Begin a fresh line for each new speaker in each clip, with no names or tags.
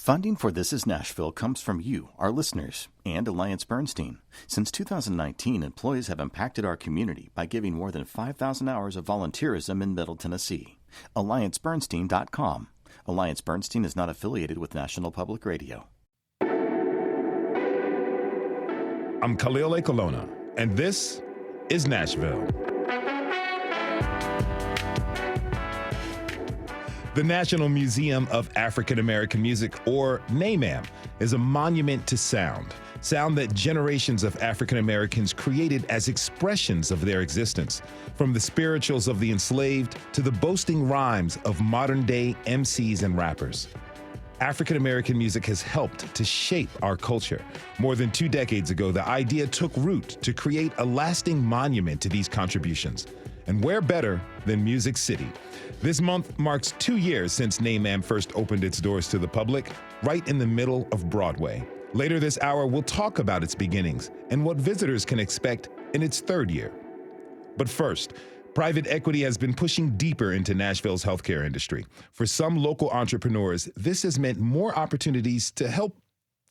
Funding for This Is Nashville comes from you, our listeners, and Alliance Bernstein. Since 2019, employees have impacted our community by giving more than 5,000 hours of volunteerism in Middle Tennessee. AllianceBernstein.com. Alliance Bernstein is not affiliated with National Public Radio.
I'm Khalil Ekolona, and this is Nashville. The National Museum of African American Music, or NMAAM, is a monument to sound that generations of African Americans created as expressions of their existence, from the spirituals of the enslaved to the boasting rhymes of modern-day MCs and rappers. African American music has helped to shape our culture. More than 2 decades ago, the idea took root to create a lasting monument to these contributions. And where better than Music City? This month marks 2 years since NMAAM first opened its doors to the public, right in the middle of Broadway. Later this hour, we'll talk about its beginnings and what visitors can expect in its 3rd year. But first, private equity has been pushing deeper into Nashville's healthcare industry. For some local entrepreneurs, this has meant more opportunities to help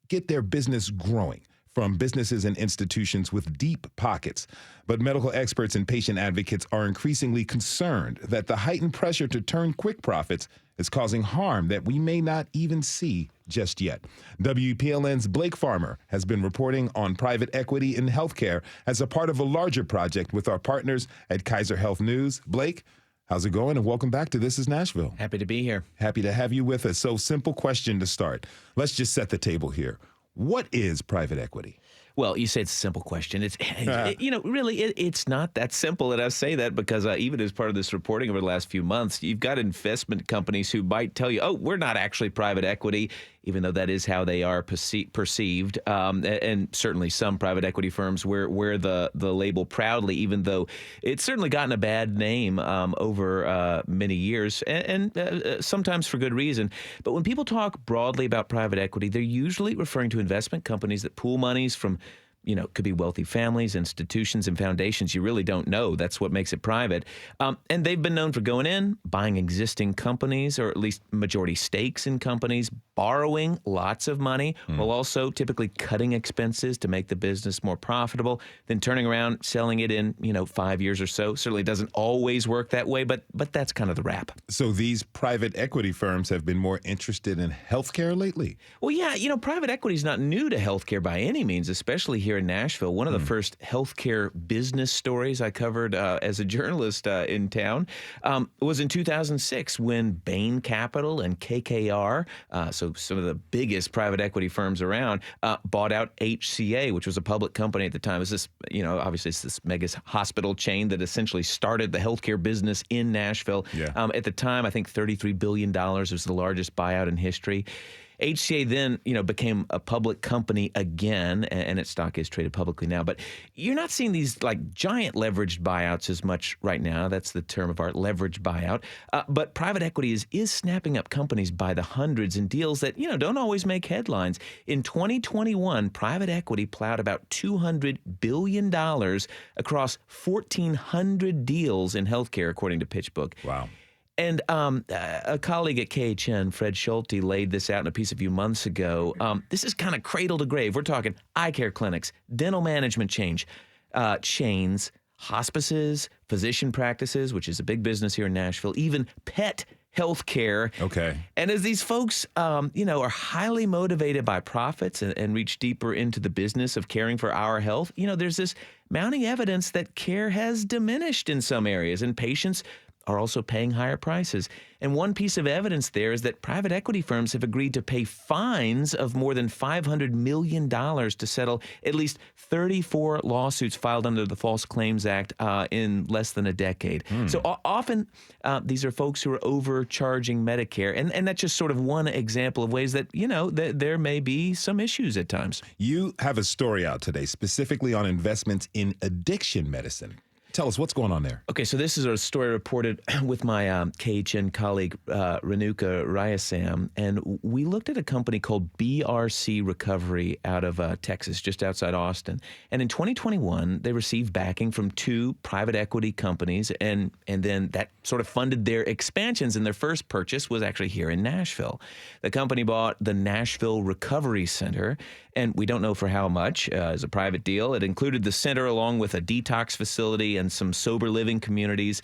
get their business growing from businesses and institutions with deep pockets. But medical experts and patient advocates are increasingly concerned that the heightened pressure to turn quick profits is causing harm that we may not even see just yet. WPLN's Blake Farmer has been reporting on private equity in healthcare as a part of a larger project with our partners at Kaiser Health News. Blake, how's it going? And welcome back to This is Nashville.
Happy to be here.
Happy to have you with us. So, simple question to start. Let's just set the table here. What is private equity?
Well, you say it's a simple question. It's it's not that simple. And I say that because even as part of this reporting over the last few months, you've got investment companies who might tell you, oh, we're not actually private equity, even though that is how they are perceived. And certainly some private equity firms wear the label proudly, even though it's certainly gotten a bad name over many years, and sometimes for good reason. But when people talk broadly about private equity, they're usually referring to investment companies that pool monies from could be wealthy families, institutions, and foundations you really don't know. That's what makes it private. And they've been known for going in, buying existing companies, or at least majority stakes in companies, borrowing lots of money, while also typically cutting expenses to make the business more profitable, then turning around, selling it in, 5 years or so. Certainly doesn't always work that way, but that's kind of the wrap.
So these private equity firms have been more interested in healthcare lately?
Well, yeah, private equity is not new to healthcare by any means, especially here in Nashville. One of the first healthcare business stories I covered as a journalist in town was in 2006 when Bain Capital and KKR, so some of the biggest private equity firms around, bought out HCA, which was a public company at the time. It was this, obviously it's this mega hospital chain that essentially started the healthcare business in Nashville. Yeah. At the time, I think $33 billion was the largest buyout in history. HCA then, became a public company again, and its stock is traded publicly now. But you're not seeing these giant leveraged buyouts as much right now. That's the term of art, leveraged buyout. But private equity is snapping up companies by the hundreds in deals that, don't always make headlines. In 2021, private equity plowed about $200 billion across 1,400 deals in healthcare, according to PitchBook.
Wow.
And a colleague at KHN, Fred Schulte, laid this out in a piece a few months ago. This is kind of cradle to grave. We're talking eye care clinics, dental management chains, hospices, physician practices, which is a big business here in Nashville, even pet healthcare.
Okay.
And as these folks, are highly motivated by profits and reach deeper into the business of caring for our health, there's this mounting evidence that care has diminished in some areas, and patients are also paying higher prices. And one piece of evidence there is that private equity firms have agreed to pay fines of more than $500 million to settle at least 34 lawsuits filed under the False Claims Act in less than a decade. So often these are folks who are overcharging Medicare. And that's just sort of one example of ways that, that there may be some issues at times.
You have a story out today specifically on investments in addiction medicine. Tell us what's going on there.
Okay, so this is a story reported with my KHN colleague, Renuka Rayasam, and we looked at a company called BRC Recovery out of Texas, just outside Austin. And in 2021, they received backing from 2 private equity companies, and then that sort of funded their expansions, and their first purchase was actually here in Nashville. The company bought the Nashville Recovery Center, and we don't know for how much. As a private deal, it included the center along with a detox facility and some sober living communities.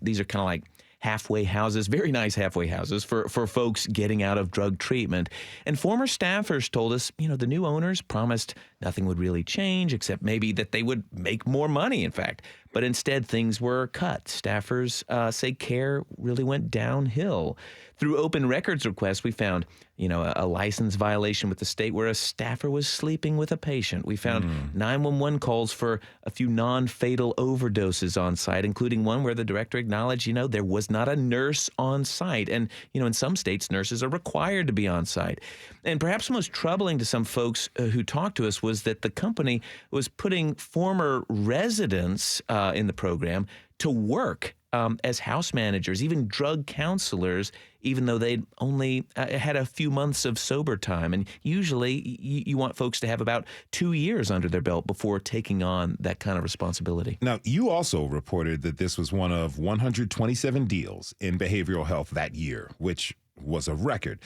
These are kind of like halfway houses, very nice halfway houses for folks getting out of drug treatment. And former staffers told us, the new owners promised nothing would really change except maybe that they would make more money, in fact. But instead, things were cut. Staffers say care really went downhill. Through open records requests, we found, a license violation with the state where a staffer was sleeping with a patient. We found 911 calls for a few non-fatal overdoses on site, including one where the director acknowledged, there was not a nurse on site. And, in some states, nurses are required to be on site. And perhaps most troubling to some folks who talked to us was that the company was putting former residents in the program to work as house managers, even drug counselors, even though they'd only had a few months of sober time. And usually you want folks to have about 2 years under their belt before taking on that kind of responsibility.
Now, you also reported that this was one of 127 deals in behavioral health that year, which was a record.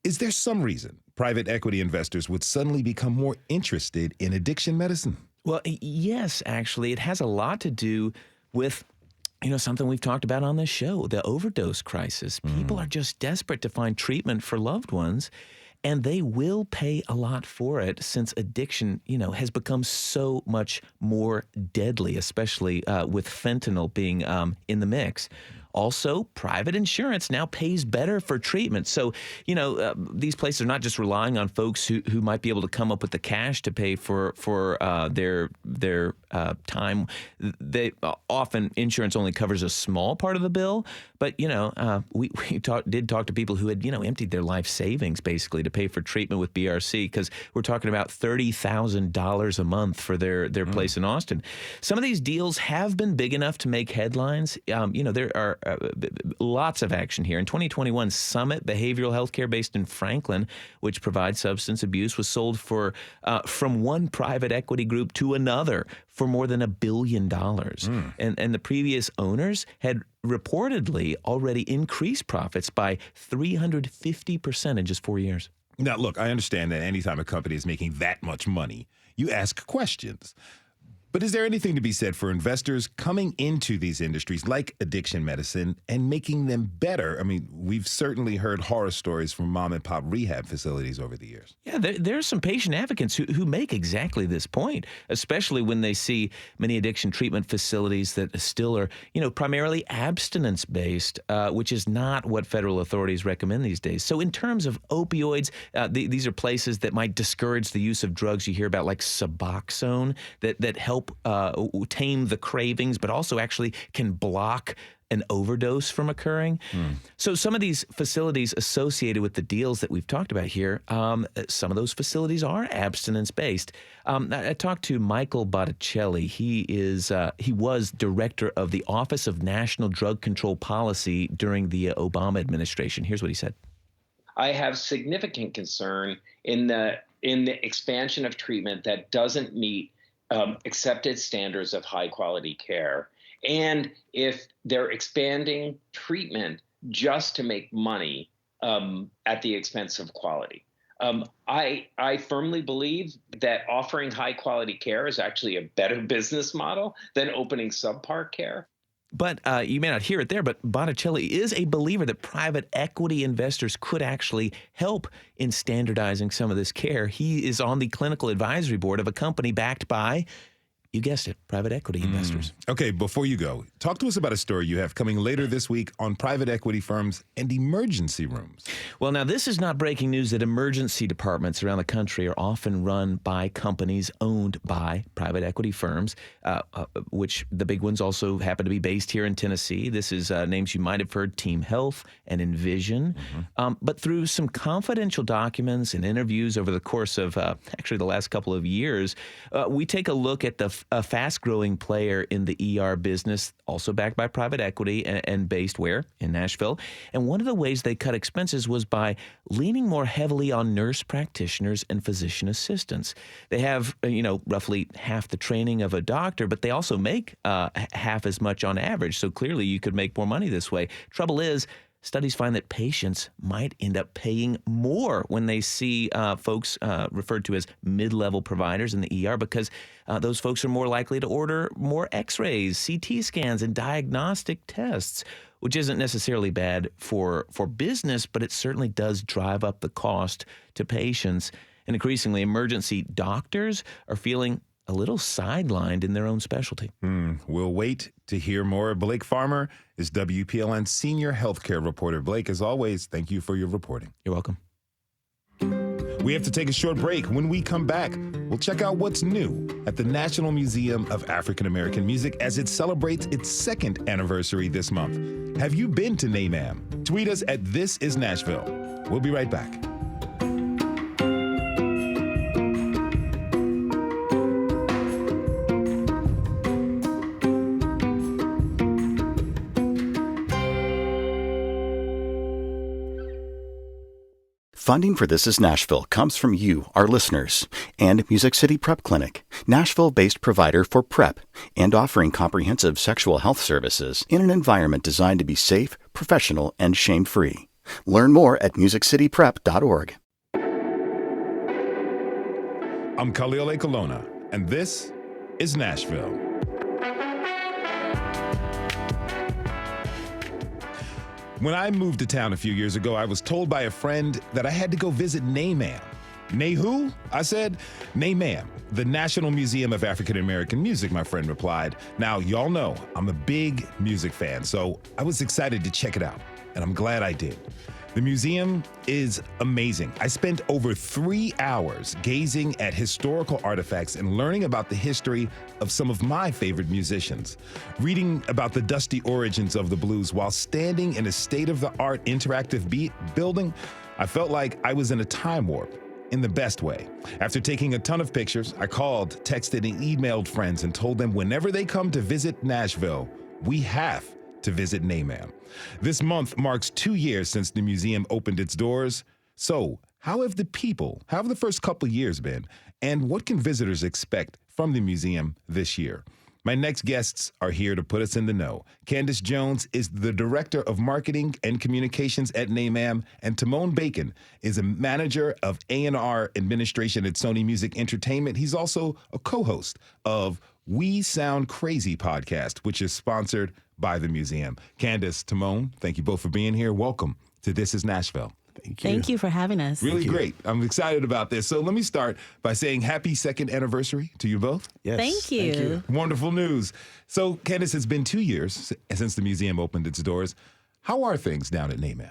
Is there some reason private equity investors would suddenly become more interested in addiction medicine?
Well, yes, actually. It has a lot to do with something we've talked about on this show, the overdose crisis. People are just desperate to find treatment for loved ones, and they will pay a lot for it since addiction, has become so much more deadly, especially with fentanyl being in the mix. Also, private insurance now pays better for treatment. So, these places are not just relying on folks who might be able to come up with the cash to pay for their time. They often insurance only covers a small part of the bill. But, we did talk to people who had, emptied their life savings basically to pay for treatment with BRC, because we're talking about $30,000 a month for their place in Austin. Some of these deals have been big enough to make headlines. There are lots of action here. In 2021, Summit Behavioral Healthcare based in Franklin, which provides substance abuse, was sold for from one private equity group to another for more than $1 billion. And the previous owners had reportedly already increased profits by 350% in just 4 years.
Now, look, I understand that anytime a company is making that much money, you ask questions. But is there anything to be said for investors coming into these industries like addiction medicine and making them better? I mean, we've certainly heard horror stories from mom and pop rehab facilities over the years.
Yeah, there are some patient advocates who make exactly this point, especially when they see many addiction treatment facilities that still are, primarily abstinence-based, which is not what federal authorities recommend these days. So in terms of opioids, these are places that might discourage the use of drugs you hear about, like Suboxone, that help tame the cravings, but also actually can block an overdose from occurring. So some of these facilities associated with the deals that we've talked about here, some of those facilities are abstinence-based. I talked to Michael Botticelli. He was director of the Office of National Drug Control Policy during the Obama administration. Here's what he said.
I have significant concern in the expansion of treatment that doesn't meet accepted standards of high quality care. And if they're expanding treatment just to make money at the expense of quality. I firmly believe that offering high quality care is actually a better business model than opening subpar care.
But you may not hear it there, but Botticelli is a believer that private equity investors could actually help in standardizing some of this care. He is on the clinical advisory board of a company backed by, you guessed it, private equity investors.
Okay, before you go, talk to us about a story you have coming later this week on private equity firms and emergency rooms.
Well, now, this is not breaking news that emergency departments around the country are often run by companies owned by private equity firms, which the big ones also happen to be based here in Tennessee. This is names you might have heard, Team Health and Envision. But through some confidential documents and interviews over the course of actually the last couple of years, we take a look at the a fast-growing player in the ER business, also backed by private equity and based where? In Nashville. And one of the ways they cut expenses was by leaning more heavily on nurse practitioners and physician assistants. They have, roughly half the training of a doctor, but they also make half as much on average. So clearly you could make more money this way. Trouble is, studies find that patients might end up paying more when they see folks referred to as mid-level providers in the ER because those folks are more likely to order more x-rays, CT scans, and diagnostic tests, which isn't necessarily bad for business, but it certainly does drive up the cost to patients. And increasingly, emergency doctors are feeling a little sidelined in their own specialty.
We'll wait to hear more. Blake Farmer is WPLN senior healthcare reporter. Blake, as always, thank you for your reporting.
You're welcome.
We have to take a short break. When we come back, we'll check out what's new at the National Museum of African American Music as it celebrates its 2nd anniversary this month. Have you been to NMAAM? Tweet us at This Is Nashville. We'll be right back.
Funding for This Is Nashville comes from you, our listeners, and Music City Prep Clinic, Nashville-based provider for PrEP, and offering comprehensive sexual health services in an environment designed to be safe, professional, and shame-free. Learn more at musiccityprep.org.
I'm Khalil A. Colonna, and this is Nashville. When I moved to town a few years ago, I was told by a friend that I had to go visit NMAAM. Nay who? I said, NMAAM, the National Museum of African American Music, my friend replied. Now, y'all know I'm a big music fan, so I was excited to check it out, and I'm glad I did. The museum is amazing. I spent over 3 hours gazing at historical artifacts and learning about the history of some of my favorite musicians, reading about the dusty origins of the blues while standing in a state-of-the-art interactive building. I felt like I was in a time warp in the best way. After taking a ton of pictures, I called, texted, and emailed friends and told them whenever they come to visit Nashville, we have to visit NMAAM. This month marks 2 years since the museum opened its doors. So, how have the first couple years been? And what can visitors expect from the museum this year? My next guests are here to put us in the know. Candice Jones is the Director of Marketing and Communications at NMAAM, and Tamone Bacon is a Manager of A&R Administration at Sony Music Entertainment. He's also a co-host of We Sound Crazy podcast, which is sponsored by the museum. Candice, Tamone, thank you both for being here. Welcome to This Is Nashville.
Thank you for having us.
Really great. I'm excited about this. So let me start by saying happy 2nd anniversary to you both.
Yes. Thank you.
Wonderful news. So, Candice, it's been 2 years since the museum opened its doors. How are things down at NMAAM?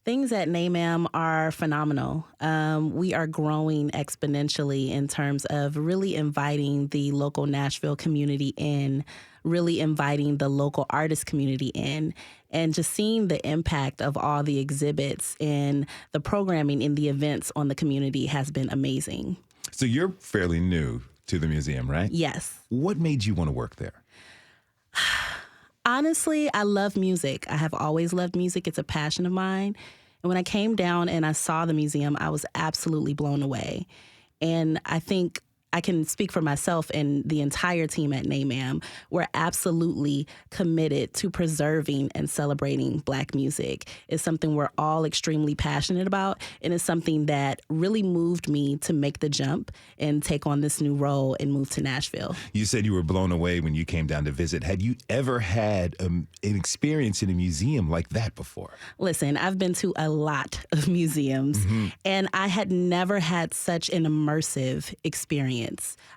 Things at NMAAM are phenomenal. We are growing exponentially in terms of really inviting the local Nashville community in, really inviting the local artist community in, and just seeing the impact of all the exhibits and the programming in the events on the community has been amazing.
So you're fairly new to the museum, right?
Yes.
What made you want to work there?
Honestly, I love music. I have always loved music. It's a passion of mine. And when I came down and I saw the museum, I was absolutely blown away. And I think I can speak for myself and the entire team at NMAAM. We're absolutely committed to preserving and celebrating Black music. It's something we're all extremely passionate about, and it's something that really moved me to make the jump and take on this new role and move to Nashville.
You said you were blown away when you came down to visit. Had you ever had an experience in a museum like that before?
Listen, I've been to a lot of museums, and I had never had such an immersive experience.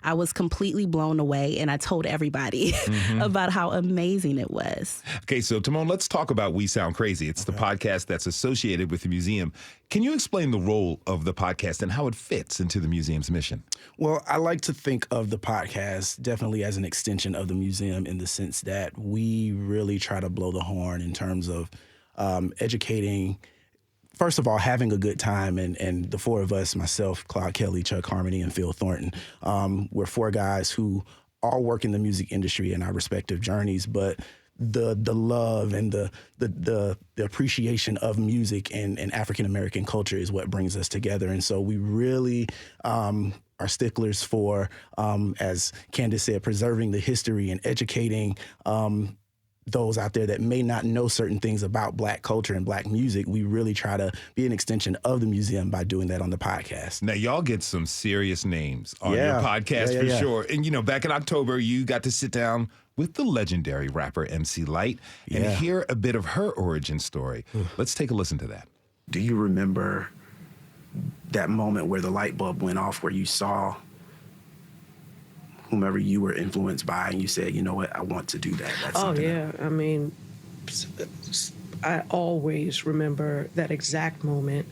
I was completely blown away, and I told everybody about how amazing it was.
Okay, so Tamone, let's talk about We Sound Crazy. It's the podcast that's associated with the museum. Can you explain the role of the podcast and how it fits into the museum's mission?
Well, I like to think of the podcast definitely as an extension of the museum in the sense that we really try to blow the horn in terms of educating. First of all, having a good time, and the four of us, myself, Claude Kelly, Chuck Harmony, and Phil Thornton, we're four guys who all work in the music industry in our respective journeys, but the love and the appreciation of music and African American culture is what brings us together. And so we really are sticklers for, as Candice said, preserving the history and educating those out there that may not know certain things about Black culture and Black music. We really try to be an extension of the museum by doing that on the podcast.
Now, y'all get some serious names on your podcast for sure. And, you know, back in October, you got to sit down with the legendary rapper MC Lyte and hear a bit of her origin story. Let's take a listen to that.
Do you remember that moment where the light bulb went off, where you saw whomever you were influenced by and you said, you know what, I want to do that? That's
yeah. I mean, I always remember that exact moment.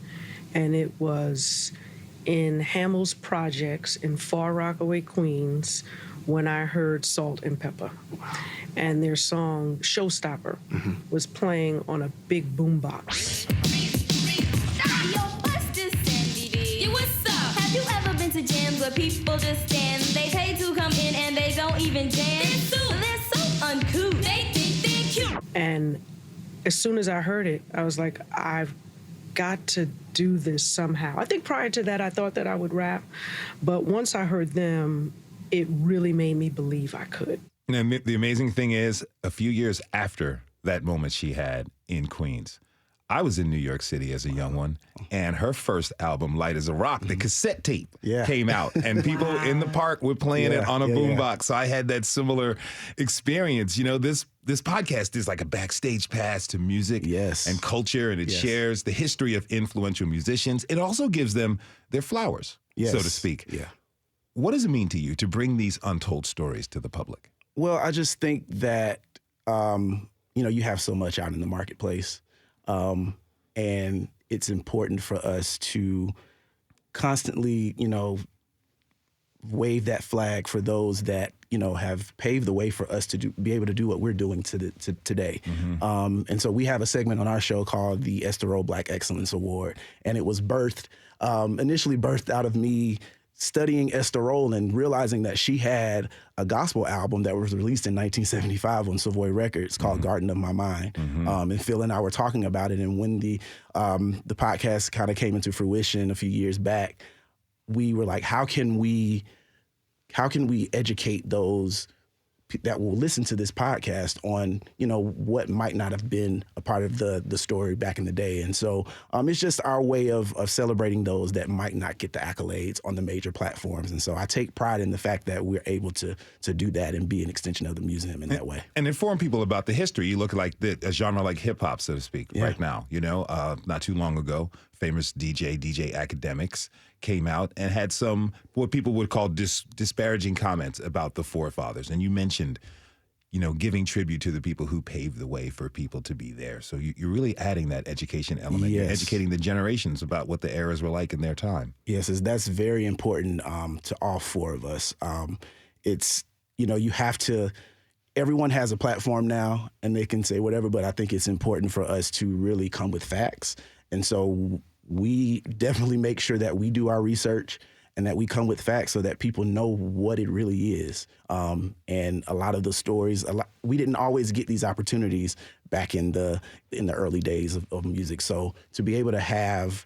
And it was in Hamill's Projects in Far Rockaway, Queens, when I heard Salt and Pepper. And their song, Showstopper, was playing on a big boombox.
Have you ever been to jams where people just stand? They pay to come in and they don't even dance. They're so uncouth. They think they're cute.
And as soon as I heard it, I was like, I've got to do this somehow. I think prior to that, I thought that I would rap. But once I heard them, it really made me believe I could.
And the amazing thing is, a few years after that moment she had in Queens, I was in New York City as a young one, and her first album, Light as a Rock, the cassette tape came out, and people in the park were playing it on a boombox. So I had that similar experience. You know, this podcast is like a backstage pass to music and culture, and it shares the history of influential musicians. It also gives them their flowers, so to speak. Yeah. What does it mean to you to bring these untold stories to the public?
Well, I just think that, you know, you have so much out in the marketplace. And it's important for us to constantly, you know, wave that flag for those that, you know, have paved the way for us to be able to do what we're doing today. And so we have a segment on our show called the Estero Black Excellence Award. And it was initially birthed out of me studying Esther Roll and realizing that she had a gospel album that was released in 1975 on Savoy Records called Garden of My Mind. And Phil and I were talking about it. And when the podcast kind of came into fruition a few years back, we were like, how can we educate those that will listen to this podcast on, you know, what might not have been a part of the story back in the day. And so it's just our way of celebrating those that might not get the accolades on the major platforms. And so I take pride in the fact that we're able to do that and be an extension of the museum in that way.
And inform people about the history. You look like a genre like hip hop, so to speak, right now. You know, not too long ago, famous DJ Academics came out and had some what people would call disparaging comments about the forefathers. And you mentioned, you know, giving tribute to the people who paved the way for people to be there. So you're really adding that education element. You're educating the generations about what the eras were like in their time.
Yes, that's very important to all four of us. It's, you know, you have to, everyone has a platform now and they can say whatever, but I think it's important for us to really come with facts. And so we definitely make sure that we do our research and that we come with facts so that people know what it really is. And a lot of the stories, we didn't always get these opportunities back in the early days of music. So to be able to have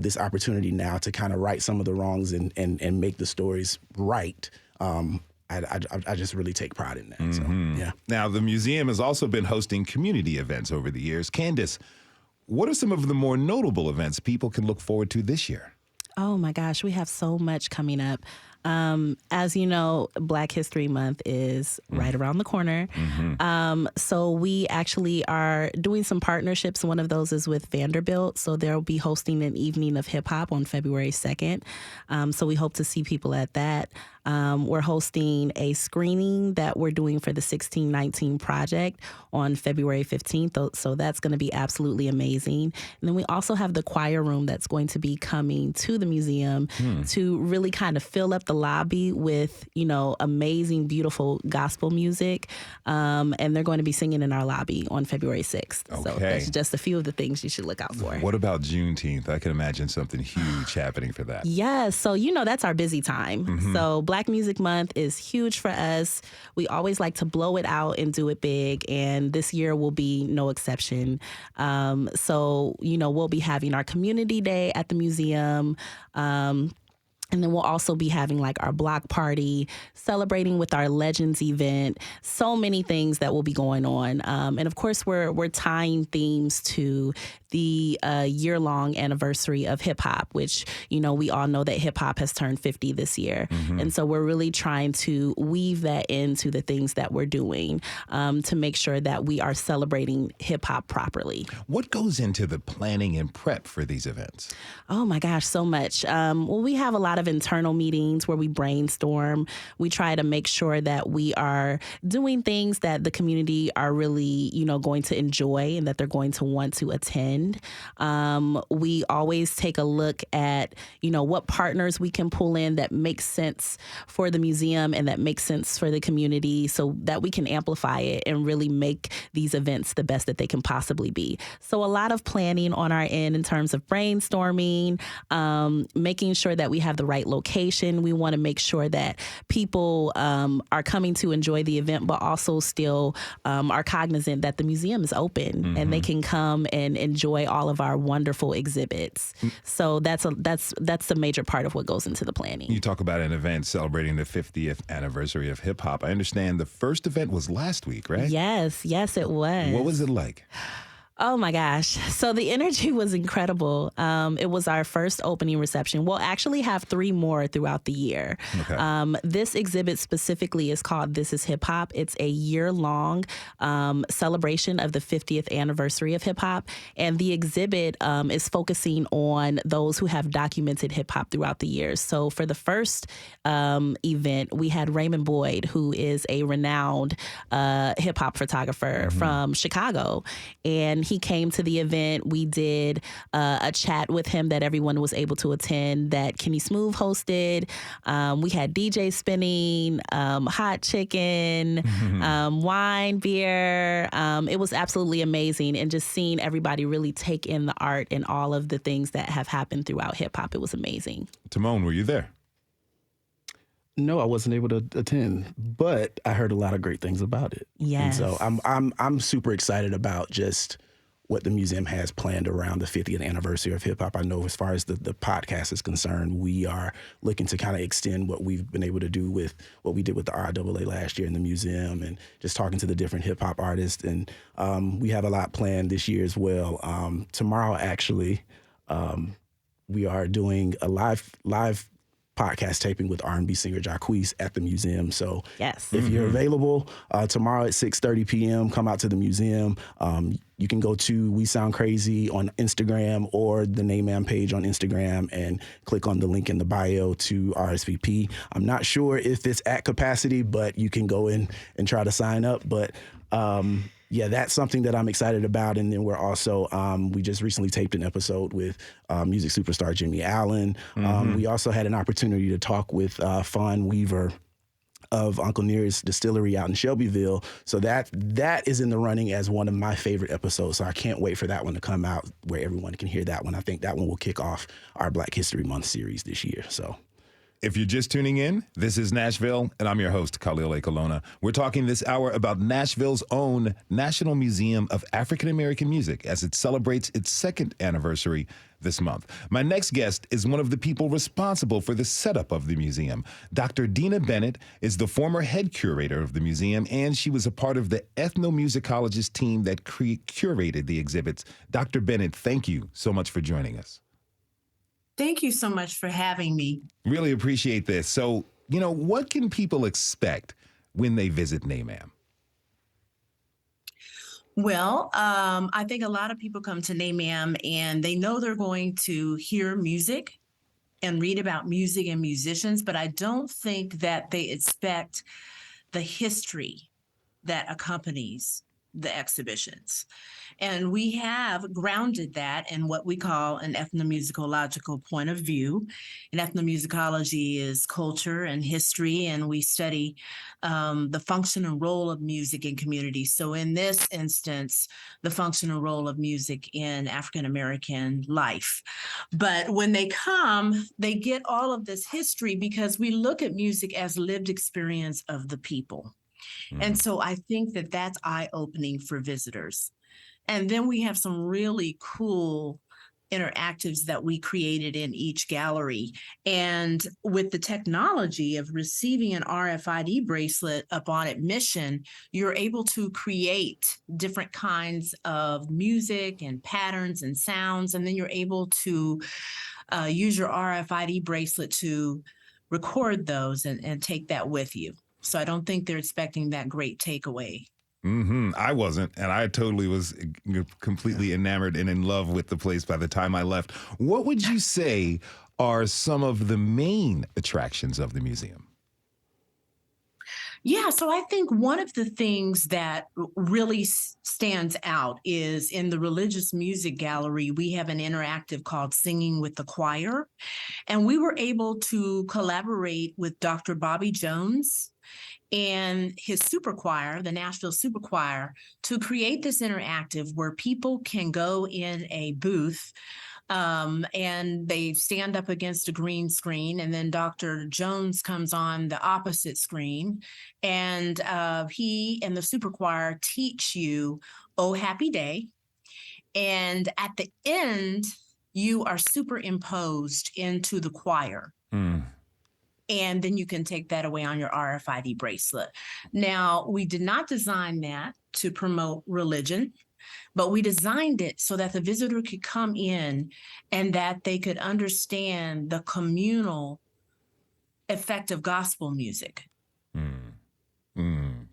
this opportunity now to kind of right some of the wrongs and make the stories right, I just really take pride in that. So, yeah.
Now, the museum has also been hosting community events over the years. Candice, what are some of the more notable events people can look forward to this year?
Oh my gosh, we have so much coming up. As you know, Black History Month is right around the corner. So we actually are doing some partnerships. One of those is with Vanderbilt. So they'll be hosting an evening of hip hop on February 2nd. So we hope to see people at that. We're hosting a screening that we're doing for the 1619 Project on February 15th. So that's going to be absolutely amazing. And then we also have the choir room that's going to be coming to the museum to really kind of fill up the lobby with, you know, amazing, beautiful gospel music. And they're going to be singing in our lobby on February 6th.
Okay.
So that's just a few of the things you should look out for.
What about Juneteenth? I can imagine something huge happening for that.
Yes. So, you know, that's our busy time. So Black Black Music Month is huge for us. We always like to blow it out and do it big, and this year will be no exception. So, we'll be having our community day at the museum. And then we'll also be having like our block party, celebrating with our Legends event. So many things that will be going on. And of course, we're tying themes to the year-long anniversary of hip hop, which, we all know that hip hop has turned 50 this year. Mm-hmm. And so we're really trying to weave that into the things that we're doing to make sure that we are celebrating hip hop properly.
What goes into the planning and prep for these events?
Oh my gosh, so much. Well, we have a lot of internal meetings where we brainstorm. We try to make sure that we are doing things that the community are really, going to enjoy and that they're going to want to attend. We always take a look at, what partners we can pull in that makes sense for the museum and that makes sense for the community so that we can amplify it and really make these events the best that they can possibly be. So a lot of planning on our end in terms of brainstorming, making sure that we have the right location. We want to make sure that people are coming to enjoy the event, but also still are cognizant that the museum is open and they can come and enjoy all of our wonderful exhibits. So that's the major part of what goes into the planning.
You talk about an event celebrating the 50th anniversary of hip hop. I understand the first event was last week, right?
Yes, it was.
What was it like?
Oh my gosh. So the energy was incredible. It was our first opening reception. We'll actually have 3 more throughout the year. Okay. This exhibit specifically is called This is Hip Hop. It's a year-long celebration of the 50th anniversary of hip hop. And the exhibit is focusing on those who have documented hip hop throughout the years. So for the first event, we had Raymond Boyd, who is a renowned hip hop photographer from Chicago. And he came to the event. We did a chat with him that everyone was able to attend that Kenny Smooth hosted. We had DJ spinning, hot chicken, wine, beer. It was absolutely amazing. And just seeing everybody really take in the art and all of the things that have happened throughout hip hop. It was amazing.
Tamone, were you there?
No, I wasn't able to attend, but I heard a lot of great things about it.
Yes.
And so I'm super excited about just what the museum has planned around the 50th anniversary of hip hop. I know as far as the podcast is concerned, we are looking to kind of extend what we've been able to do with what we did with the RIAA last year in the museum and just talking to the different hip hop artists. And we have a lot planned this year as well. Tomorrow, actually, we are doing a live podcast taping with R&B singer Jacquees at the museum. So
yes,
if you're available tomorrow at 6:30 p.m., come out to the museum. You can go to We Sound Crazy on Instagram or the NMAAM page on Instagram and click on the link in the bio to RSVP. I'm not sure if it's at capacity, but you can go in and try to sign up. But yeah, that's something that I'm excited about. And then we're also, we just recently taped an episode with music superstar Jimmy Allen. We also had an opportunity to talk with Fawn Weaver of Uncle Nearest Distillery out in Shelbyville. So that is in the running as one of my favorite episodes. So I can't wait for that one to come out where everyone can hear that one. I think that one will kick off our Black History Month series this year. So
if you're just tuning in, this is Nashville, and I'm your host, Khalil A. Colonna. We're talking this hour about Nashville's own National Museum of African American Music as it celebrates its 2nd anniversary this month. My next guest is one of the people responsible for the setup of the museum. Dr. Dina Bennett is the former head curator of the museum, and she was a part of the ethnomusicologist team that curated the exhibits. Dr. Bennett, thank you so much for joining us.
Thank you so much for having me.
Really appreciate this. So, what can people expect when they visit NMAAM?
Well, I think a lot of people come to NMAAM and they know they're going to hear music and read about music and musicians, but I don't think that they expect the history that accompanies the exhibitions. And we have grounded that in what we call an ethnomusicological point of view. And ethnomusicology is culture and history, and we study the function and role of music in communities. So in this instance, the function and role of music in African-American life. But when they come, they get all of this history because we look at music as lived experience of the people. And so I think that that's eye-opening for visitors. And then we have some really cool interactives that we created in each gallery. And with the technology of receiving an RFID bracelet upon admission, you're able to create different kinds of music and patterns and sounds. And then you're able to use your RFID bracelet to record those and take that with you. So I don't think they're expecting that great takeaway.
I wasn't, and I totally was completely enamored and in love with the place by the time I left. What would you say are some of the main attractions of the museum?
Yeah, so I think one of the things that really stands out is in the religious music gallery, we have an interactive called Singing with the Choir. And we were able to collaborate with Dr. Bobby Jones and his super choir, the Nashville Super Choir, to create this interactive where people can go in a booth and they stand up against a green screen, and then Dr. Jones comes on the opposite screen, and he and the super choir teach you "Oh Happy Day," and at the end, you are superimposed into the choir. And then you can take that away on your RFID bracelet. Now, we did not design that to promote religion, but we designed it so that the visitor could come in and that they could understand the communal effect of gospel music.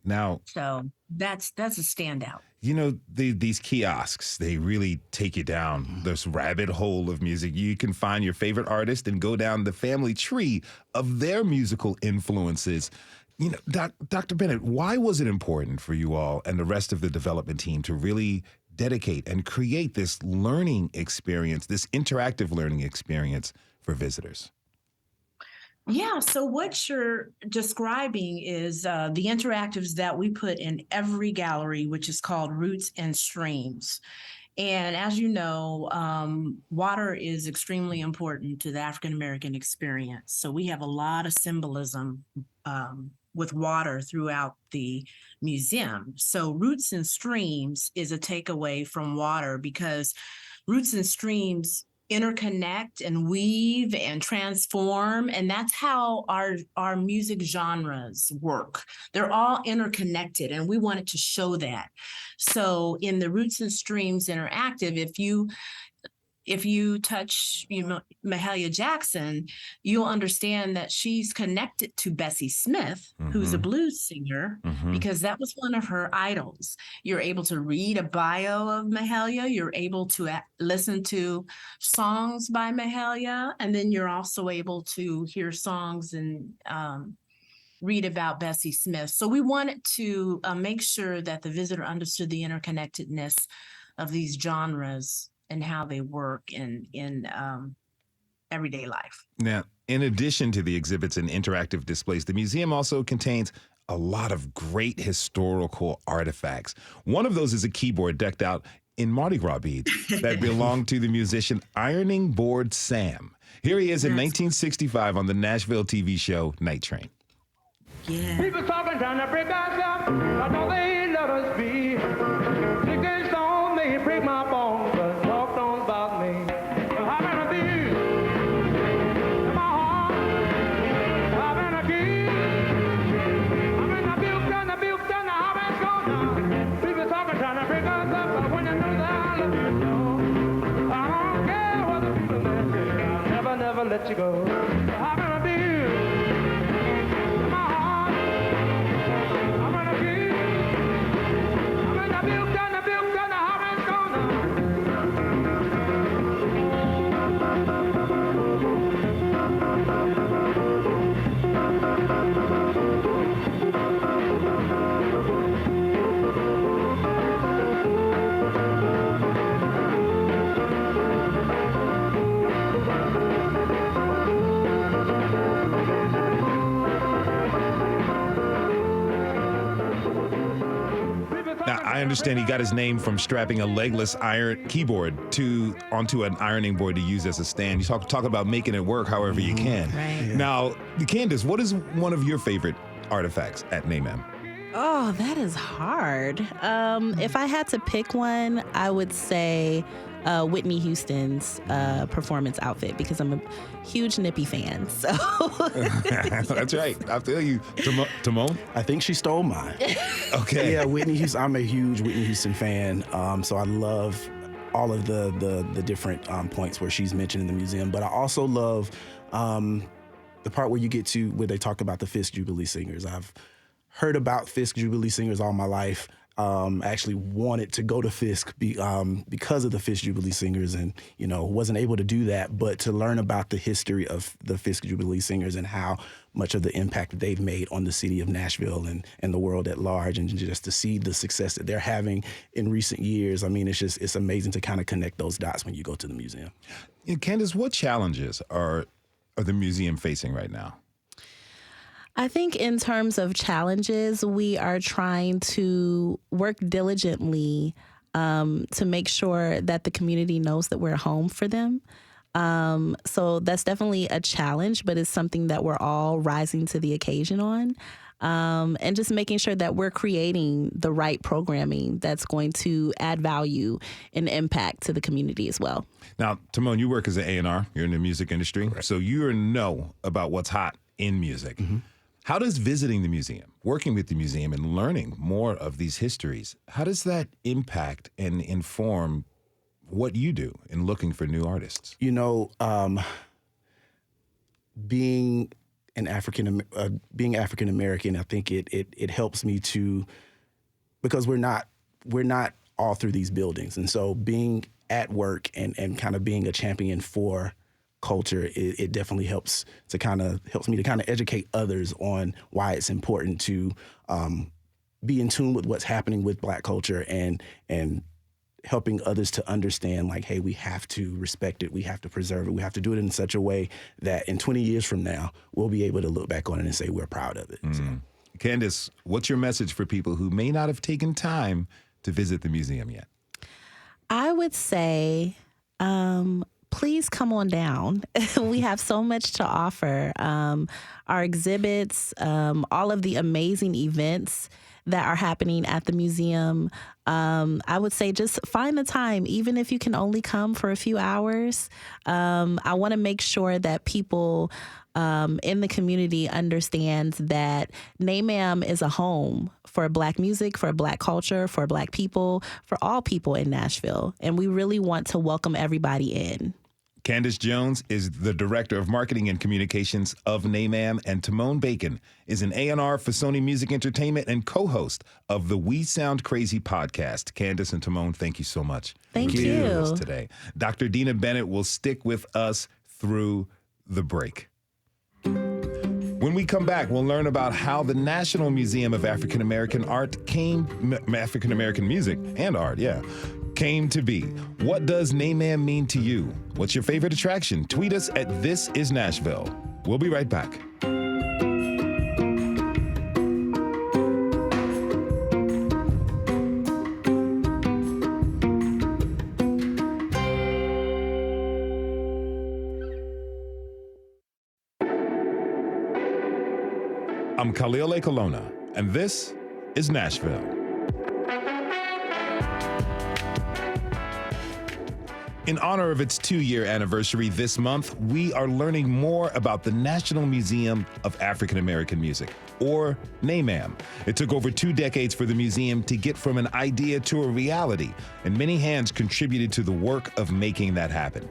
Now,
so that's a standout.
You know, these kiosks, they really take you down this rabbit hole of music. You can find your favorite artist and go down the family tree of their musical influences. You know, Dr. Bennett, why was it important for you all and the rest of the development team to really dedicate and create this learning experience, this interactive learning experience for visitors?
Yeah, so what you're describing is the interactives that we put in every gallery, which is called Roots and Streams. And as you know, water is extremely important to the African-American experience. So we have a lot of symbolism with water throughout the museum. So Roots and Streams is a takeaway from water because Roots and Streams interconnect and weave and transform, and that's how our music genres work. They're all interconnected, and we wanted to show that. So in the Roots and Streams interactive, if you touch Mahalia Jackson, you'll understand that she's connected to Bessie Smith, who's a blues singer, because that was one of her idols. You're able to read a bio of Mahalia. You're able to listen to songs by Mahalia, and then you're also able to hear songs and read about Bessie Smith. So we wanted to make sure that the visitor understood the interconnectedness of these genres and how they work in everyday life.
Now, in addition to the exhibits and interactive displays, the museum also contains a lot of great historical artifacts. One of those is a keyboard decked out in Mardi Gras beads that belonged to the musician Ironing Board Sam. Here he is in 1965 on the Nashville TV show Night Train.
Yeah.
People talking, trying to break us up. I know they let us be. Sick and stone, they break my bones. Let you go. I'm gonna be my heart. I'm gonna be. I'm gonna build, I'm gonna
understand he got his name from strapping a legless iron keyboard onto an ironing board to use as a stand. You talk about making it work however you can.
Right.
Yeah.
Now, Candice, what is one of your favorite artifacts at NMAAM?
Oh, that is hard. If I had to pick one, I would say Whitney Houston's performance outfit, because I'm a huge Nippy fan. So
That's right. I feel you. Tamone?
I think she stole mine.
Okay.
Yeah, Whitney Houston. I'm a huge Whitney Houston fan. So I love all of the different points where she's mentioned in the museum. But I also love the part where you get to where they talk about the Fisk Jubilee Singers. I've heard about Fisk Jubilee Singers all my life. Actually wanted to go to Fisk because of the Fisk Jubilee Singers, and wasn't able to do that. But to learn about the history of the Fisk Jubilee Singers and how much of the impact that they've made on the city of Nashville and the world at large, and just to see the success that they're having in recent years, I mean, it's amazing to kind of connect those dots when you go to the museum.
Candice, what challenges are the museum facing right now?
I think in terms of challenges, we are trying to work diligently to make sure that the community knows that we're home for them. So that's definitely a challenge, but it's something that we're all rising to the occasion on. And just making sure that we're creating the right programming that's going to add value and impact to the community as well.
Now, Tamone, you work as an A&R. You're in the music industry.
Correct.
So you know about what's hot in music.
Mm-hmm.
How does visiting the museum, working with the museum, and learning more of these histories, how does that impact and inform what you do in looking for new artists?
Being African American, I think it helps me to, because we're not all through these buildings, and so being at work and kind of being a champion for culture, it definitely helps me to kind of educate others on why it's important to be in tune with what's happening with Black culture and helping others to understand, like, hey, we have to respect it, we have to preserve it, we have to do it in such a way that in 20 years from now, we'll be able to look back on it and say we're proud of it. So.
Candice, what's your message for people who may not have taken time to visit the museum yet?
I would say, please come on down. We have so much to offer. Our exhibits, all of the amazing events that are happening at the museum. I would say just find the time, even if you can only come for a few hours. I want to make sure that people in the community understand that NMAAM is a home for Black music, for Black culture, for Black people, for all people in Nashville. And we really want to welcome everybody in.
Candice Jones is the Director of Marketing and Communications of NMAAM, and Tamone Bacon is an A&R for Sony Music Entertainment and co-host of the We Sound Crazy podcast. Candice and Tamone, thank you so much.
Thank
for being with us
you.
today. Dr. Dina Bennett will stick with us through the break. When we come back, we'll learn about how the National Museum of African American Music and Art, came to be. What does NMAAM mean to you? What's your favorite attraction? Tweet us at This Is Nashville. We'll be right back. I'm Khalil A. Colonna, and this is Nashville. In honor of its 2-year anniversary this month, we are learning more about the National Museum of African American Music, or NMAAM. It took over 2 decades for the museum to get from an idea to a reality, and many hands contributed to the work of making that happen.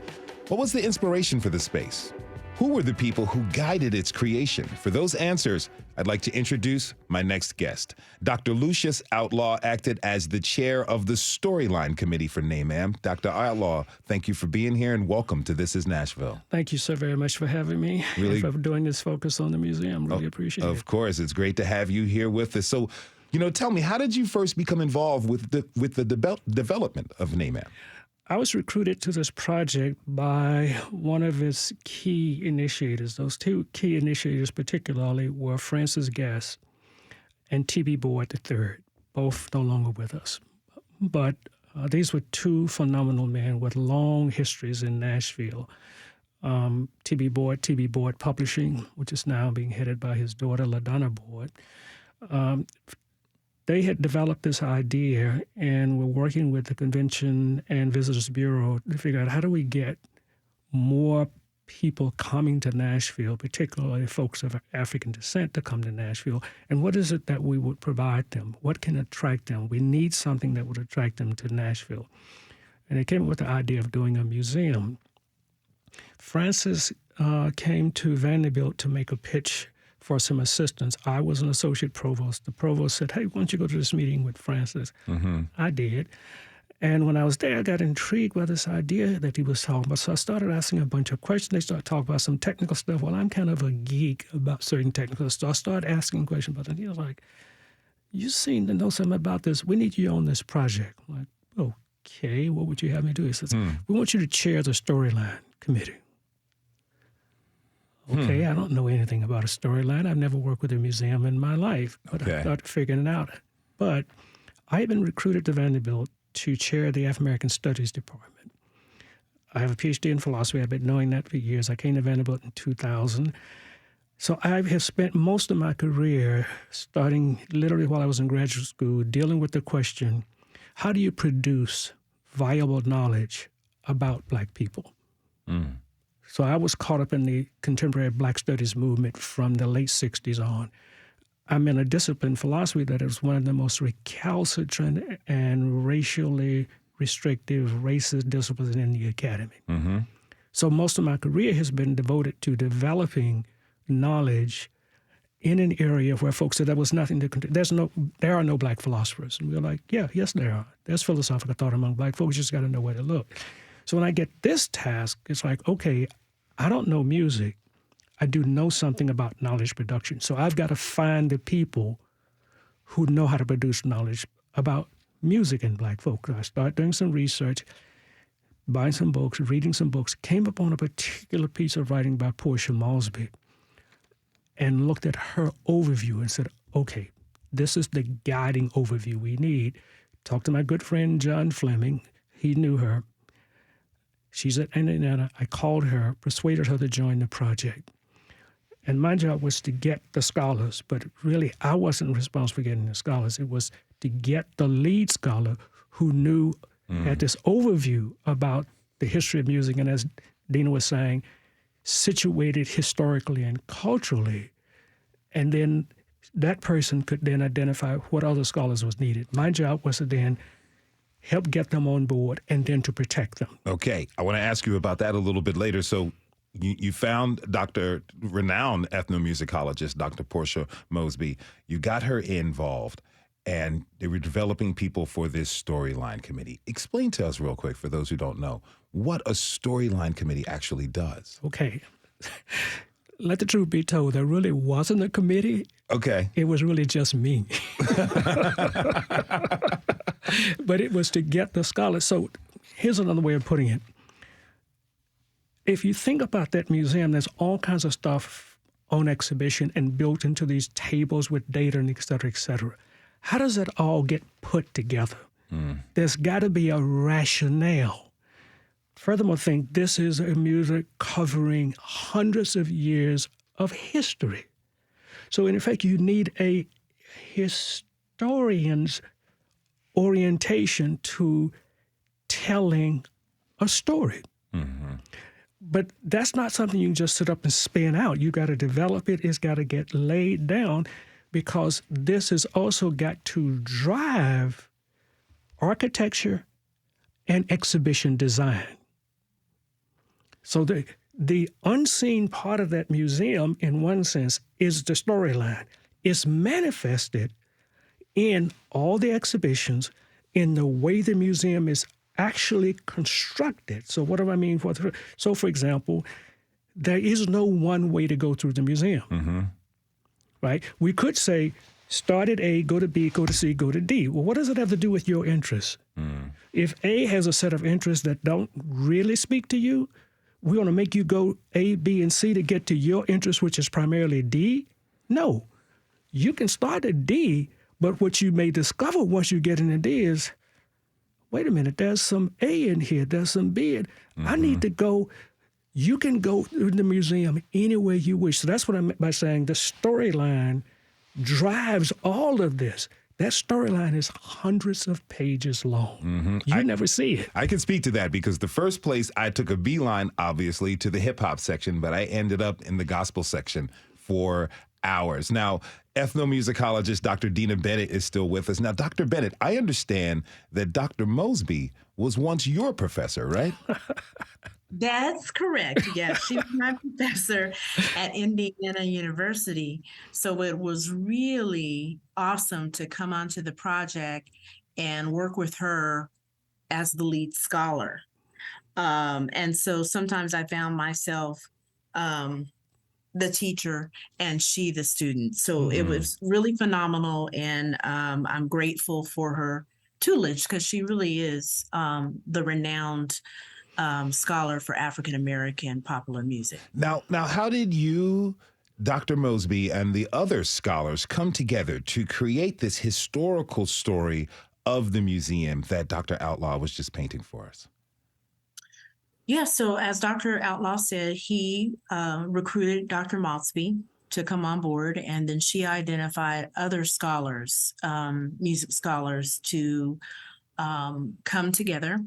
What was the inspiration for the space? Who were the people who guided its creation? For those answers, I'd like to introduce my next guest. Dr. Lucius Outlaw acted as the chair of the Storyline Committee for NMAAM. Dr. Outlaw, thank you for being here and welcome to This Is Nashville.
Thank you so very much for having me,
really,
for doing this focus on the museum. Really appreciate it.
Of course, it's great to have you here with us. So, tell me, how did you first become involved with the development of NMAAM?
I was recruited to this project by one of its key initiators. Those 2 key initiators particularly were Francis Gass and T.B. Boyd III, both no longer with us. but these were two phenomenal men with long histories in Nashville. T.B. Boyd Publishing, which is now being headed by his daughter, LaDonna Boyd. They had developed this idea and were working with the Convention and Visitors Bureau to figure out how do we get more people coming to Nashville, particularly folks of African descent, to come to Nashville, and what is it that we would provide them? What can attract them? We need something that would attract them to Nashville. And they came up with the idea of doing a museum. Francis came to Vanderbilt to make a pitch for some assistance. I was an associate provost. The provost said, hey, why don't you go to this meeting with Francis? Mm-hmm. I did. And when I was there, I got intrigued by this idea that he was talking about. So I started asking a bunch of questions. They started talking about some technical stuff. Well, I'm kind of a geek about certain technical stuff. I started asking questions about it. He was like, you seem to know something about this. We need you on this project. I'm like, okay, what would you have me do? He says, we want you to chair the storyline committee. Okay, I don't know anything about a storyline. I've never worked with a museum in my life, but I started figuring it out. But I had been recruited to Vanderbilt to chair the African American Studies Department. I have a PhD in philosophy. I've been knowing that for years. I came to Vanderbilt in 2000. So I have spent most of my career, starting literally while I was in graduate school, dealing with the question, how do you produce viable knowledge about Black people? So I was caught up in the contemporary Black studies movement from the late 60s on. I'm in a discipline, philosophy, that is one of the most recalcitrant and racially restrictive, racist disciplines in the academy. Mm-hmm. So most of my career has been devoted to developing knowledge in an area where folks said there was nothing to there are no Black philosophers. And we were like, yes, there are. There's philosophical thought among Black folks. You just got to know where to look. So when I get this task, it's like, okay, I don't know music. I do know something about knowledge production. So I've got to find the people who know how to produce knowledge about music and Black folk. I started doing some research, buying some books, reading some books, came upon a particular piece of writing by Portia Mosby and looked at her overview and said, okay, this is the guiding overview we need. Talked to my good friend John Fleming. He knew her. She's at Indiana. I called her, persuaded her to join the project. And my job was to get the scholars, but really I wasn't responsible for getting the scholars. It was to get the lead scholar who knew, had this overview about the history of music, and as Dina was saying, situated historically and culturally. And then that person could then identify what other scholars was needed. My job was to then help get them on board and then to protect them.
Okay, I want to ask you about that a little bit later. So you found renowned ethnomusicologist, Dr. Portia Mosby. You got her involved, and they were developing people for this storyline committee. Explain to us real quick, for those who don't know, what a storyline committee actually does.
Okay. Let the truth be told, there really wasn't a committee.
Okay.
It was really just me. But it was to get the scholars. So here's another way of putting it. If you think about that museum, there's all kinds of stuff on exhibition and built into these tables with data and et cetera, et cetera. How does it all get put together? There's got to be a rationale. Furthermore, think this is a music covering hundreds of years of history. So in effect, you need a historian's orientation to telling a story. Mm-hmm. But that's not something you can just sit up and spin out. You got to develop it. It's got to get laid down, because this has also got to drive architecture and exhibition design. So the unseen part of that museum, in one sense, is the storyline. It's manifested in all the exhibitions, in the way the museum is actually constructed. So what do I mean? So, for example, there is no one way to go through the museum, right? We could say, start at A, go to B, go to C, go to D. Well, what does it have to do with your interests? If A has a set of interests that don't really speak to you, we want to make you go A, B, and C to get to your interest, which is primarily D? No. You can start at D, but what you may discover once you get into D is wait a minute, there's some A in here, there's some B in. I need to go. You can go to the museum any way you wish. So that's what I meant by saying the storyline drives all of this. That storyline is hundreds of pages long. You never see it.
I can speak to that because the first place I took a beeline, obviously, to the hip-hop section, but I ended up in the gospel section for hours. Now, ethnomusicologist Dr. Dina Bennett is still with us. Now, Dr. Bennett, I understand that Dr. Mosby was once your professor, right?
That's correct. Yes, she was my professor at Indiana University. So it was really awesome to come onto the project and work with her as the lead scholar. And so sometimes I found myself the teacher and she the student. So it was really phenomenal. And I'm grateful for her tutelage because she really is the renowned scholar for African-American popular music.
Now, how did you, Dr. Mosby, and the other scholars come together to create this historical story of the museum that Dr. Outlaw was just painting for us?
Yeah, so as Dr. Outlaw said, he recruited Dr. Mosby to come on board, and then she identified other scholars, music scholars, to come together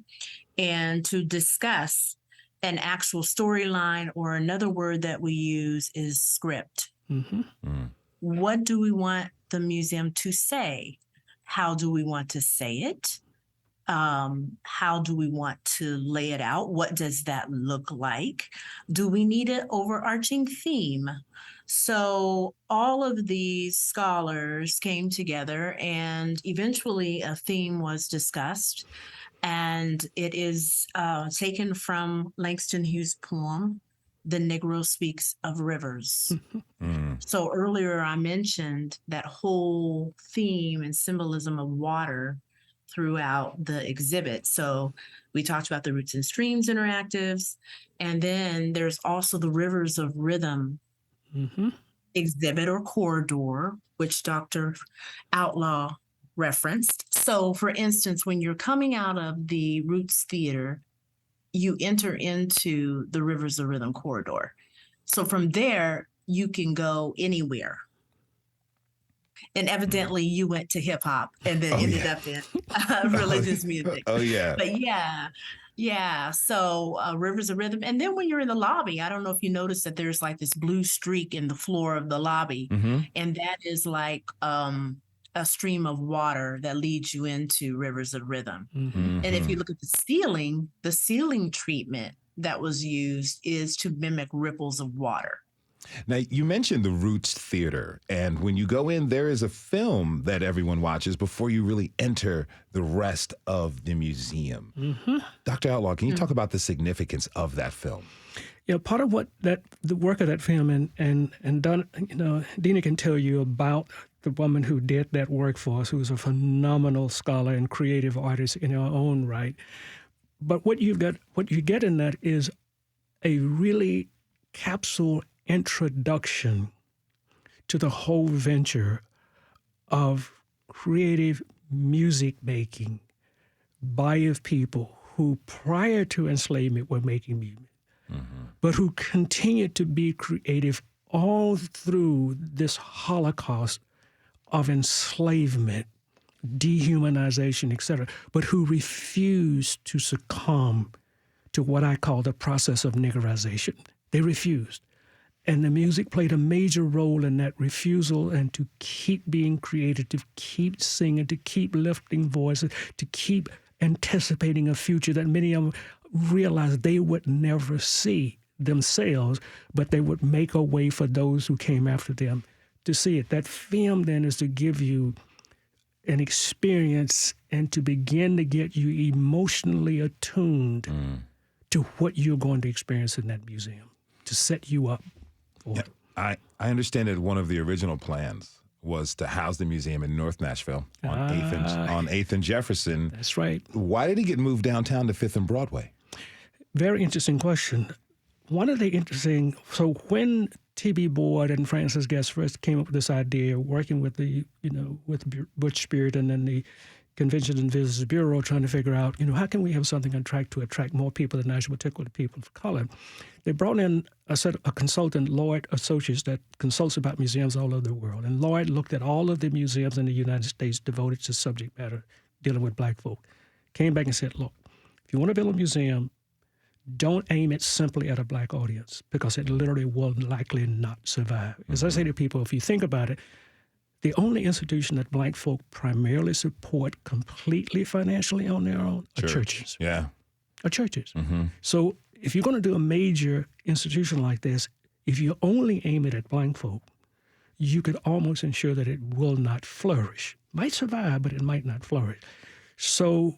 and to discuss an actual storyline, or another word that we use is script. What do we want the museum to say? How do we want to say it? How do we want to lay it out? What does that look like? Do we need an overarching theme? So all of these scholars came together and eventually a theme was discussed. And it is taken from Langston Hughes' poem, The Negro Speaks of Rivers. So earlier I mentioned that whole theme and symbolism of water throughout the exhibit. So we talked about the Roots and Streams interactives, and then there's also the Rivers of Rhythm exhibit or corridor, which Dr. Outlaw referenced. So for instance, when you're coming out of the Roots Theater, you enter into the Rivers of Rhythm corridor. So from there, you can go anywhere. And evidently you went to hip hop and then ended up in religious music. But yeah. So Rivers of Rhythm. And then when you're in the lobby, I don't know if you noticed that there's like this blue streak in the floor of the lobby. And that is like a stream of water that leads you into Rivers of Rhythm. And if you look at the ceiling treatment that was used is to mimic ripples of water.
Now, you mentioned the Roots Theater, and when you go in, there is a film that everyone watches before you really enter the rest of the museum. Dr. Outlaw, can you talk about the significance of that film?
Yeah, part of what the work of that film, and Don, Dina can tell you about the woman who did that work for us, who's a phenomenal scholar and creative artist in her own right. But what you get in that is a really capsule introduction to the whole venture of creative music making by people who prior to enslavement were making music, but who continued to be creative all through this Holocaust of enslavement, dehumanization, etc., but who refused to succumb to what I call the process of niggerization. They refused. And the music played a major role in that refusal and to keep being creative, to keep singing, to keep lifting voices, to keep anticipating a future that many of them realized they would never see themselves, but they would make a way for those who came after them to see it. That film then is to give you an experience and to begin to get you emotionally attuned to what you're going to experience in that museum, to set you up.
Yeah, I understand that one of the original plans was to house the museum in North Nashville on 8th and Jefferson.
That's right.
Why did it get moved downtown to 5th and Broadway?
Very interesting question. So when T.B. Boyd and Francis Guest first came up with this idea, working with with Butch Spirit and then the Convention and Visitors Bureau trying to figure out, how can we have something on track to attract more people to Nashville, particularly people of color. They brought in a consultant, Lloyd Associates, that consults about museums all over the world. And Lloyd looked at all of the museums in the United States devoted to subject matter dealing with black folk. Came back and said, look, if you want to build a museum, don't aim it simply at a black audience because it literally will likely not survive. As I say to people, if you think about it, the only institution that black folk primarily support completely financially on their own are churches.
Yeah.
Are churches. So if you're going to do a major institution like this, if you only aim it at black folk, you could almost ensure that it will not flourish. Might survive, but it might not flourish. So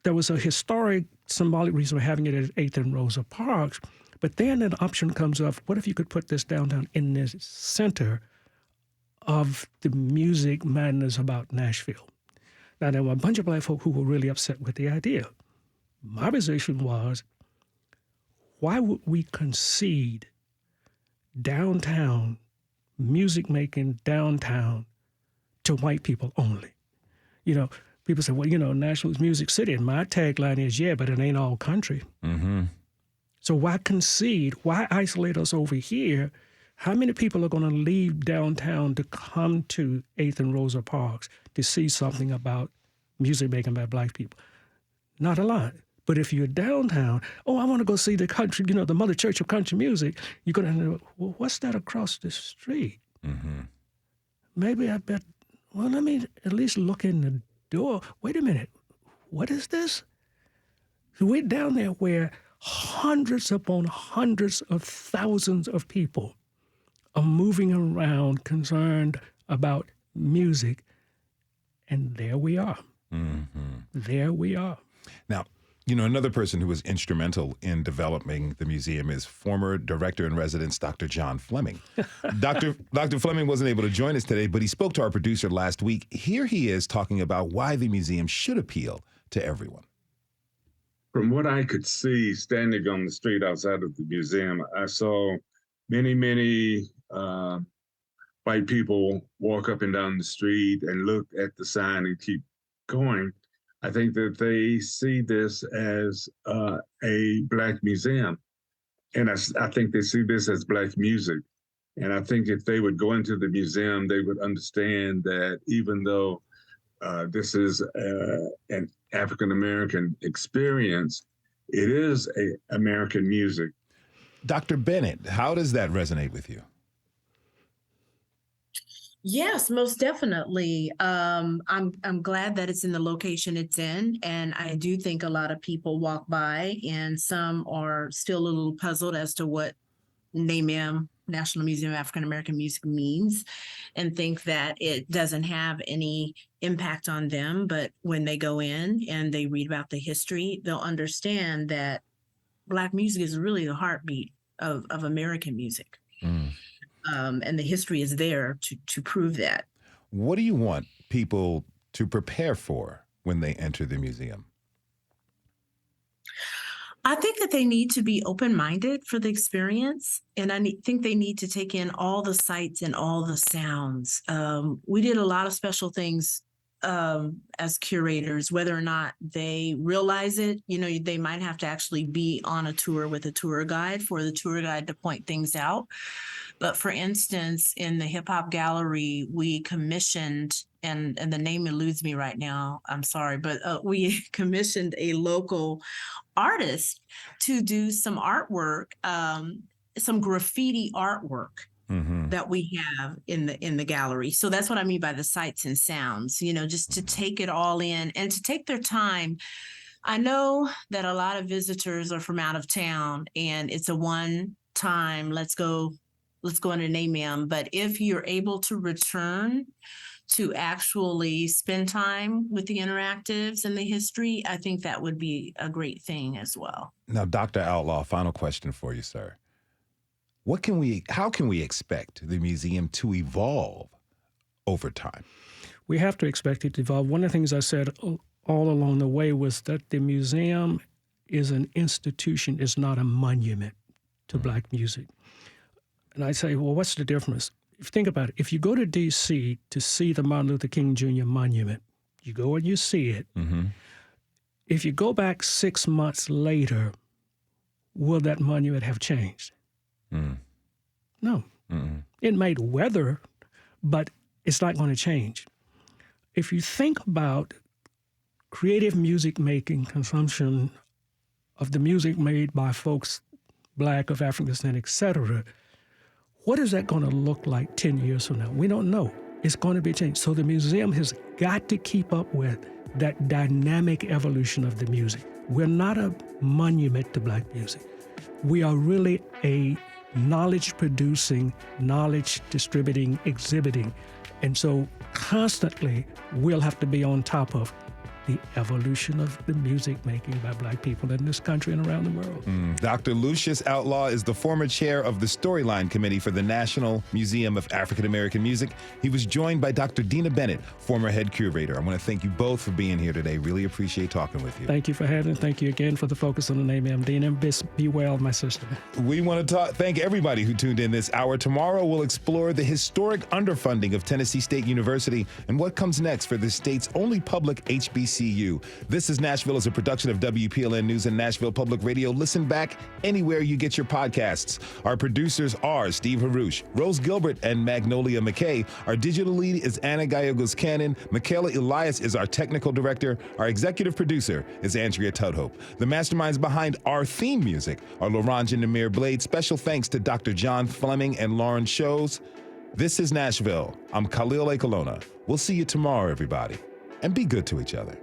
there was a historic, symbolic reason for having it at 8th and Rosa Parks, but then an option comes up, what if you could put this downtown in the center of the music madness about Nashville? Now, there were a bunch of black folk who were really upset with the idea. My position was, why would we concede downtown, music making downtown to white people only? People say, well, Nashville's Music City. And my tagline is, yeah, but it ain't all country. So why concede? Why isolate us over here? How many people are going to leave downtown to come to 8th and Rosa Parks to see something about music making by black people? Not a lot. But if you're downtown, I want to go see the country, the Mother Church of Country Music, you're going to know, well, what's that across the street? Maybe I bet, let me at least look in the door. Wait a minute. What is this? We're down there where hundreds upon hundreds of thousands of people are moving around concerned about music. And there we are. There we are.
Now, another person who was instrumental in developing the museum is former director in residence, Dr. John Fleming. Dr. Fleming wasn't able to join us today, but he spoke to our producer last week. Here he is talking about why the museum should appeal to everyone.
From what I could see standing on the street outside of the museum, I saw many white people walk up and down the street and look at the sign and keep going. I think that they see this as a black museum. And I think they see this as black music. And I think if they would go into the museum, they would understand that even though this is an African-American experience, it is American music.
Dr. Bennett, how does that resonate with you?
Yes, most definitely. I'm glad that it's in the location it's in, and I do think a lot of people walk by, and some are still a little puzzled as to what NMAAM, National Museum of African American Music, means, and think that it doesn't have any impact on them. But when they go in and they read about the history, they'll understand that Black music is really the heartbeat of American music. And the history is there to prove that.
What do you want people to prepare for when they enter the museum?
I think that they need to be open-minded for the experience, and I think they need to take in all the sights and all the sounds. We did a lot of special things as curators, whether or not they realize it. They might have to actually be on a tour with a tour guide for the tour guide to point things out. But for instance, in the hip hop gallery, we commissioned, and the name eludes me right now, I'm sorry, but we commissioned a local artist to do some artwork, some graffiti artwork that we have in the gallery. So that's what I mean by the sights and sounds, just to take it all in and to take their time. I know that a lot of visitors are from out of town and it's a one time, let's go into NMAAM. But if you're able to return to actually spend time with the interactives and the history, I think that would be a great thing as well.
Now, Dr. Outlaw, final question for you, sir. How can we expect the museum to evolve over time?
We have to expect it to evolve. One of the things I said all along the way was that the museum is an institution, it's not a monument to Black music. And I say, well, what's the difference? If you think about it, if you go to D.C. to see the Martin Luther King Jr. monument, You go and you see it. If you go back 6 months later, will that monument have changed? No. It might weather, but it's not going to change. If you think about creative music making, consumption of the music made by folks, Black, of African descent, et cetera, what is that going to look like 10 years from now? We don't know. It's going to be changed. So the museum has got to keep up with that dynamic evolution of the music. We're not a monument to Black music. We are really a knowledge-producing, knowledge-distributing, exhibiting. And so constantly we'll have to be on top of the evolution of the music making by Black people in this country and around the world.
Dr. Lucius Outlaw is the former chair of the Storyline Committee for the National Museum of African American Music. He was joined by Dr. Dina Bennett, former head curator. I want to thank you both for being here today. Really appreciate talking with you.
Thank you for having me. Thank you again for the focus on the NMAAM. Dina, be well, my sister.
We want to thank everybody who tuned in this hour. Tomorrow we'll explore the historic underfunding of Tennessee State University and what comes next for the state's only public HBCU. This is Nashville is a production of WPLN News and Nashville Public Radio. Listen back anywhere you get your podcasts. Our producers are Steve Harouche, Rose Gilbert, and Magnolia McKay. Our digital lead is Anna Gallegos-Cannon. Michaela Elias is our technical director. Our executive producer is Andrea Tudhope. The masterminds behind our theme music are Laurent and Namir Blade. Special thanks to Dr. John Fleming and Lauren Shows. This is Nashville. I'm Khalil A. Colonna. We'll see you tomorrow, everybody. And be good to each other.